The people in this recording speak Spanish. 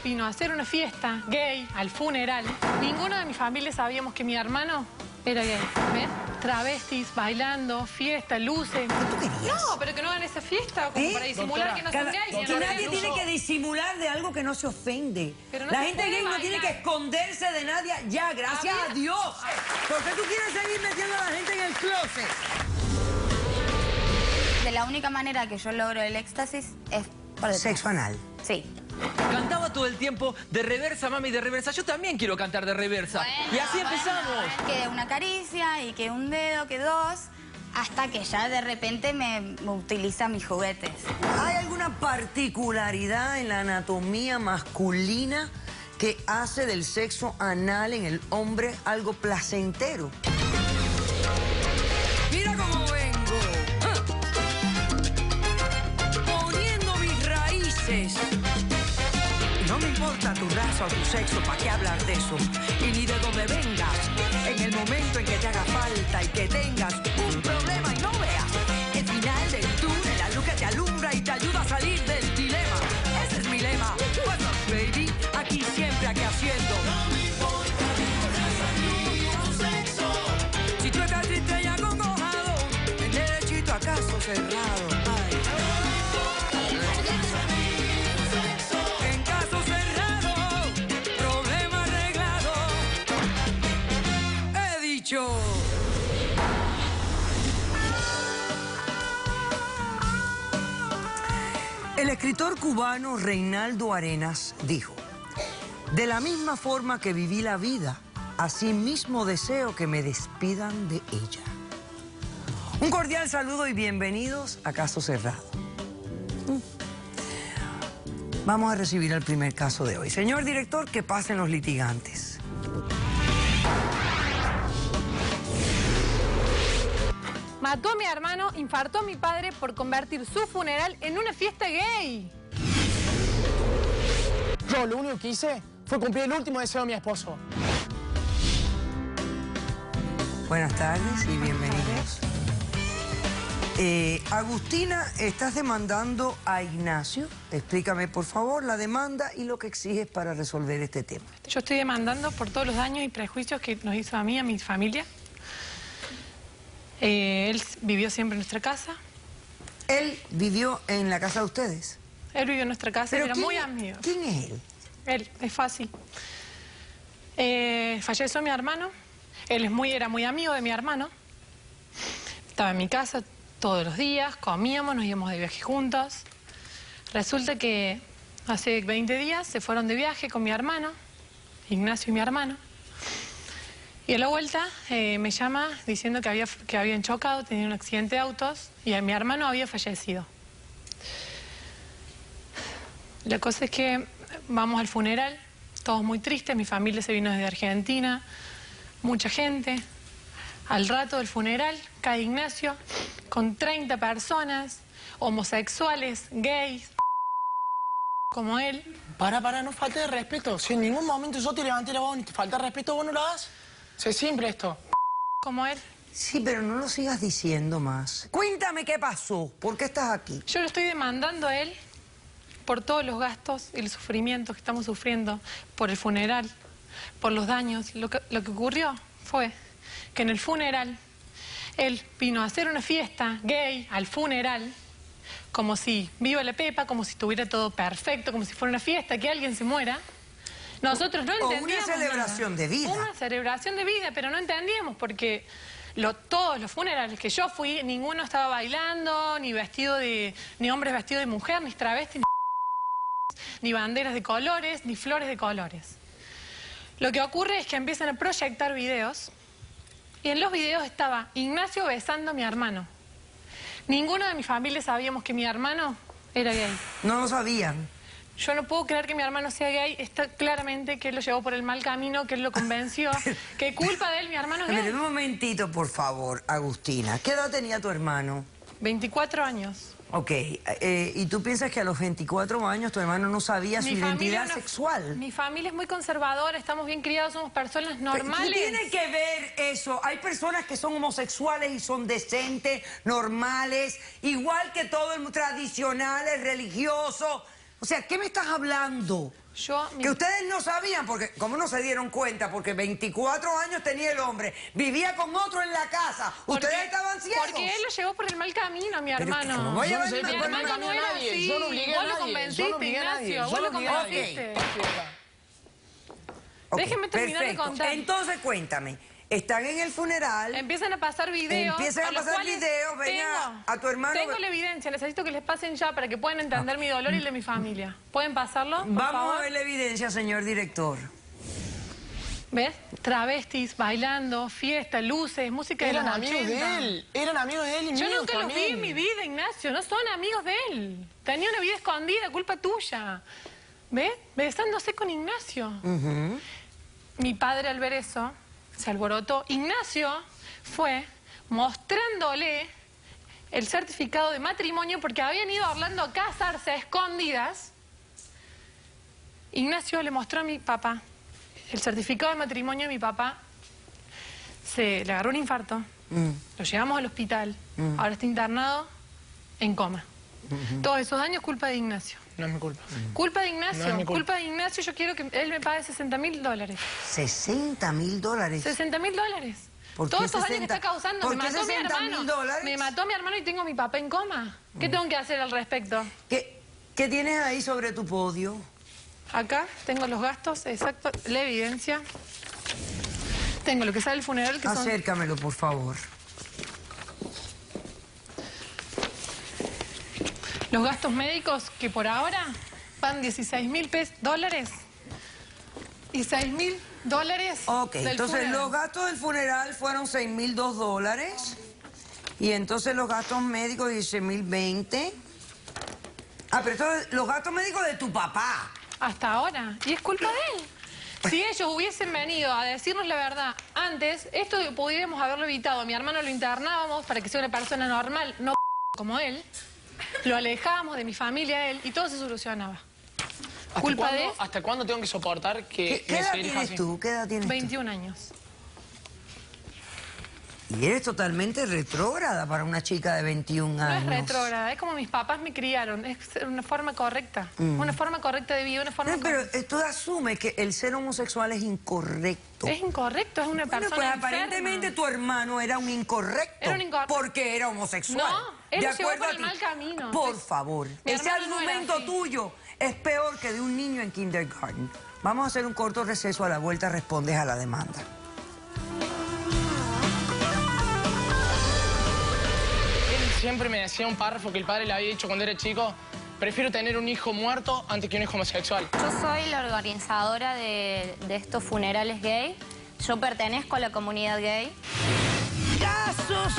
vino a hacer una fiesta gay al funeral. Ninguno de mi familia sabíamos que mi hermano era gay. ¿Ves? Travestis, bailando, fiesta, luces. ¿Qué tú querías? No, pero que no hagan esa fiesta como para disimular que no son gays. Que nadie tiene que disimular de algo que no se ofende. Pero no la se gente puede gay no bailar. tiene que esconderse de nadie. Ya, gracias a Dios. ¿Por qué tú quieres seguir metiendo a la gente en el closet? De la única manera que yo logro el éxtasis es por detrás. Sexo anal. Sí. Cantaba todo el tiempo de reversa, mami, de reversa. Yo también quiero cantar de reversa. Y así empezamos. Que una caricia y que un dedo, que dos, hasta que ya de repente me utiliza mis juguetes. ¿Hay alguna particularidad en la anatomía masculina que hace del sexo anal en el hombre algo placentero? Mira cómo vengo. Poniendo mis raíces. No me importa tu raza o tu sexo, ¿para qué hablar de eso? Y ni de dónde vengas. En el momento en que te haga falta y que tengas un problema y no veas el final del túnel, la luz que te alumbra y te ayuda a salir del dilema. Ese es mi lema. What's up, baby? Aquí siempre, aquí haciendo. No me importa tu raza ni tu sexo. Si tú estás triste y acongojado, en derechito a caso cerrado. Ay. El escritor cubano Reinaldo Arenas dijo: de la misma forma que viví la vida, así mismo deseo que me despidan de ella. Un cordial saludo y bienvenidos a Caso Cerrado. Vamos a recibir el primer caso de hoy. Señor director, que pasen los litigantes. Mató a mi hermano, infartó a mi padre por convertir su funeral en una fiesta gay. Yo lo único que hice fue cumplir el último deseo de mi esposo. Buenas tardes y bienvenidos. Agustina, estás demandando a Ignacio. Explícame, por favor, la demanda y lo que exiges para resolver este tema. Yo estoy demandando por todos los daños y prejuicios que nos hizo a mí y a mi familia. Él vivió siempre en nuestra casa. ¿Él vivió en la casa de ustedes? Él vivió en nuestra casa, era muy amigo. ¿Quién es él? Él, es fácil. Falleció mi hermano. Él era muy amigo de mi hermano. Estaba en mi casa todos los días, comíamos, nos íbamos de viaje juntos. Resulta que hace 20 días se fueron de viaje con mi hermano, Ignacio y mi hermano. Y a la vuelta me llama diciendo que habían chocado, tenían un accidente de autos y mi hermano había fallecido. La cosa es que vamos al funeral, todos muy tristes, mi familia se vino desde Argentina, mucha gente. Al rato del funeral cae Ignacio con 30 personas, homosexuales, gays, como él. Para, no falte de respeto. Si en ningún momento yo te levanté la voz ni te falta respeto, vos no lo hagas. Sé simple esto. Como él. Sí, pero no lo sigas diciendo más. Cuéntame qué pasó. ¿Por qué estás aquí? Yo lo estoy demandando a él por todos los gastos y el sufrimiento que estamos sufriendo por el funeral, por los daños. Lo que ocurrió fue que en el funeral él vino a hacer una fiesta gay al funeral, como si viva la Pepa, como si estuviera todo perfecto, como si fuera una fiesta, que alguien se muera. Nosotros no entendíamos. O una celebración de vida. Una celebración de vida, pero no entendíamos porque todos los funerales que yo fui, ninguno estaba bailando, ni hombres vestidos de mujer, ni travestis, ni banderas de colores, ni flores de colores. Lo que ocurre es que empiezan a proyectar videos y en los videos estaba Ignacio besando a mi hermano. Ninguno de mi familia sabíamos que mi hermano era gay. No lo sabían. Yo no puedo creer que mi hermano sea gay. Está claramente que él lo llevó por el mal camino, que él lo convenció, que culpa de él mi hermano es A ver, gay. un momentito, por favor, Agustina. ¿Qué edad tenía tu hermano? 24 años. Ok. ¿Y tú piensas que a los 24 años tu hermano no sabía su identidad sexual? Mi familia es muy conservadora, estamos bien criados, somos personas normales. ¿Qué tiene que ver eso? Hay personas que son homosexuales y son decentes, normales, igual que todo el tradicionales, religiosos. O sea, ¿qué me estás hablando? Que ustedes no sabían, porque ¿cómo no se dieron cuenta? Porque 24 años tenía el hombre, vivía con otro en la casa. Ustedes estaban ciegos. Porque él lo llevó por el mal camino, mi hermano. ¿cómo voy a llevar Mi hermano no era así. Yo no obligué a Vos lo nadie. convenciste, Ignacio. Vos lo convenciste. Ok, Déjeme terminar de perfecto. contar. Entonces, cuéntame. Están en el funeral. Empiezan a pasar videos. Empiezan a pasar videos. Ven a tu hermano. Tengo la evidencia. Necesito que les pasen ya para que puedan entender mi dolor y el de mi familia. ¿Pueden pasarlo, por Vamos favor? a ver la evidencia, señor director. ¿Ves? Travestis, bailando, fiesta, luces, música de los 80. Eran amigos de él. Eran amigos de él y Yo míos nunca los vi también. en mi vida, Ignacio. No son amigos de él. Tenía una vida escondida, culpa tuya. ¿Ves? Besándose con Ignacio. Mi padre, al ver eso, se alborotó. Ignacio fue mostrándole el certificado de matrimonio porque habían ido a Orlando a casarse a escondidas. Ignacio le mostró a mi papá el certificado de matrimonio de mi papá. Le agarró un infarto. Lo llevamos al hospital. Ahora está internado en coma. Todos esos años culpa de Ignacio. No es mi culpa. Culpa de Ignacio. No es mi culpa. Culpa de Ignacio. Yo quiero que él me pague $60.000. $60.000. $60.000. ¿Por qué Todos estos años que 60? está causando. ¿Por Me qué mató a mi hermano. $60.000? Me mató a mi hermano y tengo a mi papá en coma. ¿Qué tengo que hacer al respecto? ¿Qué tienes ahí sobre tu podio? Acá tengo los gastos, exacto, la evidencia. Tengo lo que sale del funeral, que son... Acércamelo, por favor. Los gastos médicos, que por ahora van $16.000. $16.000 Ok, del entonces funeral. los gastos del funeral fueron $6.002. Y entonces los gastos médicos, 16.020. Ah, pero estos, los gastos médicos de tu papá. Hasta ahora. Y es culpa de él. Si ellos hubiesen venido a decirnos la verdad antes, esto pudiéramos haberlo evitado. A mi hermano lo internábamos para que sea una persona normal, no como él. Lo alejábamos de mi familia a él y todo se solucionaba. Culpa de... ¿Hasta cuándo tengo que soportar que ¿Qué me edad dirija tienes así? tú? ¿Qué edad tienes tú? 21 años. Y eres totalmente retrógrada para una chica de 21 No años. es retrógrada, es como mis papás me criaron. Es una forma correcta. Una forma correcta de vida, una forma Pero correcta. tú asumes que el ser homosexual es incorrecto. Es incorrecto, es una Bueno, persona pues enferma. aparentemente tu hermano era un incorrecto. Era un incorrecto. Porque era homosexual. No, él De lo llevó acuerdo por a el ti. mal camino. Por Es- favor. Mi Ese hermano no era argumento así. tuyo es peor que de un niño en kindergarten. Vamos a hacer un corto receso. A la vuelta respondes a la demanda. Él siempre me decía un párrafo que el padre le había dicho cuando era chico: prefiero tener un hijo muerto antes que un hijo homosexual. Yo soy la organizadora de estos funerales gay. Yo pertenezco a la comunidad gay. Caso